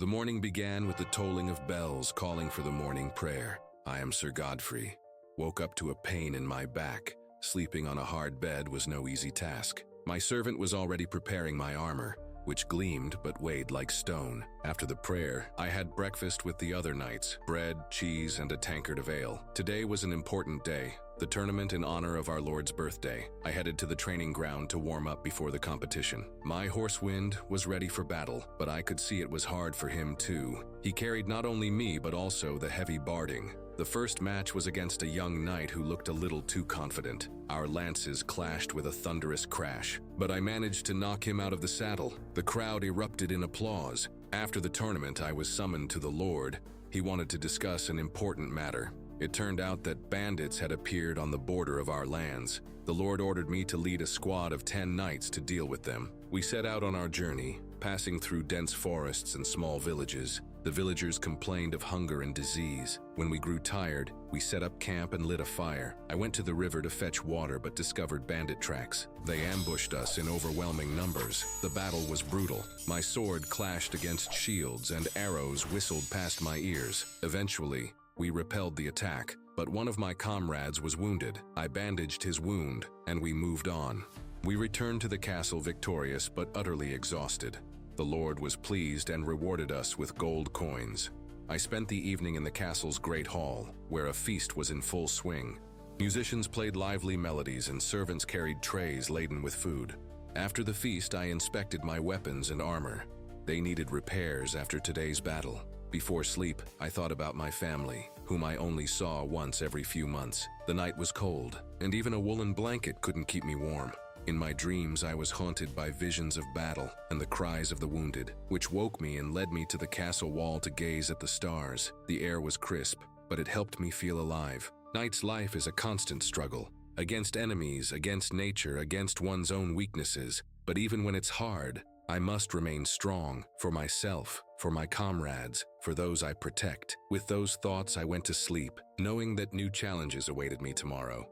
The morning began with the tolling of bells calling for the morning prayer. I am Sir Godfrey. Woke up to a pain in my back. Sleeping on a hard bed was no easy task. My servant was already preparing my armor, which gleamed but weighed like stone. After the prayer, I had breakfast with the other knights, bread, cheese, and a tankard of ale. Today was an important day, the tournament in honor of our Lord's birthday. I headed to the training ground to warm up before the competition. My Horsewind was ready for battle, but I could see it was hard for him too. He carried not only me but also the heavy barding. The first match was against a young knight who looked a little too confident. Our lances clashed with a thunderous crash, but I managed to knock him out of the saddle. The crowd erupted in applause. After the tournament, I was summoned to the Lord. He wanted to discuss an important matter. It turned out that bandits had appeared on the border of our lands. The Lord ordered me to lead a squad of 10 knights to deal with them. We set out on our journey, passing through dense forests and small villages. The villagers complained of hunger and disease. When we grew tired, we set up camp and lit a fire. I went to the river to fetch water but discovered bandit tracks. They ambushed us in overwhelming numbers. The battle was brutal. My sword clashed against shields and arrows whistled past my ears. Eventually, we repelled the attack, but one of my comrades was wounded. I bandaged his wound, and we moved on. We returned to the castle victorious but utterly exhausted. The Lord was pleased and rewarded us with gold coins. I spent the evening in the castle's great hall, where a feast was in full swing. Musicians played lively melodies and servants carried trays laden with food. After the feast, I inspected my weapons and armor. They needed repairs after today's battle. Before sleep, I thought about my family, whom I only saw once every few months. The night was cold, and even a woolen blanket couldn't keep me warm. In my dreams, I was haunted by visions of battle and the cries of the wounded, which woke me and led me to the castle wall to gaze at the stars. The air was crisp, but it helped me feel alive. Knight's life is a constant struggle, against enemies, against nature, against one's own weaknesses. But even when it's hard, I must remain strong for myself, for my comrades, for those I protect. With those thoughts, I went to sleep, knowing that new challenges awaited me tomorrow.